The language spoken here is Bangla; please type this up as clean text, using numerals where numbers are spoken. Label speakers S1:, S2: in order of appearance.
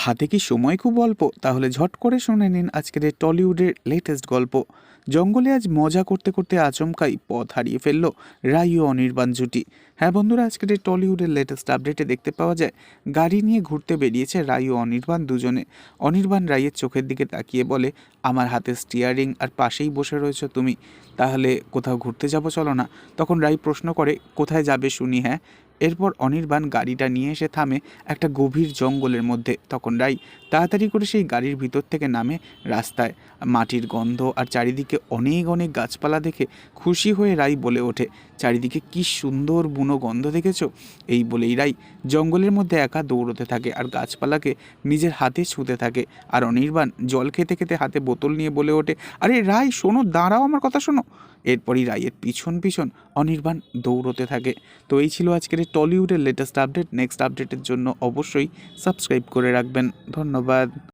S1: হাতে কি সময় খুব অল্প? তাহলে ঝট করে শুনে নিন আজকের এই টলিউডের লেটেস্ট গল্প। জঙ্গলে আজ মজা করতে করতে আচমকাই পথ হারিয়ে ফেলল রাই ও অনির্বাণ জুটি। হ্যাঁ বন্ধুরা, আজকের এই টলিউডের লেটেস্ট আপডেটে দেখতে পাওয়া যায় গাড়ি নিয়ে ঘুরতে বেরিয়েছে রাই ও অনির্বাণ দুজনে। অনির্বাণ রাইয়ের চোখের দিকে তাকিয়ে বলে, আমার হাতে স্টিয়ারিং আর পাশেই বসে রয়েছো তুমি, তাহলে কোথাও ঘুরতে যাবো চলো না। তখন রাই প্রশ্ন করে, কোথায় যাবে শুনি। হ্যাঁ, এরপর অনির্বাণ গাড়িটা নিয়ে এসে থামে একটা গভীর জঙ্গলের মধ্যে। তখন রাই তাড়াতাড়ি করে সেই গাড়ির ভিতর থেকে নামে রাস্তায়। মাটির গন্ধ আর চারিদিকে অনেক অনেক গাছপালা দেখে খুশি হয়ে রাই বলে ওঠে, চারিদিকে কি সুন্দর বুনো গন্ধ দেখেছো। এই বলেই রাই জঙ্গলের মধ্যে একা দৌড়তে থাকে আর গাছপালাকে নিজের হাতে ছুঁতে থাকে। আর অনির্বাণ জল খেতে খেতে হাতে বোতল নিয়ে বলে ওঠে, আরে রাই শোনো, দাঁড়াও, আমার কথা শোনো। এরপরই রাইয়ের পিছন পিছন অনির্বাণ দৌড়তে থাকে। তো এই ছিল আজকের এই টলিউডের লেটেস্ট আপডেট। নেক্সট আপডেটের জন্য অবশ্যই সাবস্ক্রাইব করে রাখবেন। ধন্যবাদ।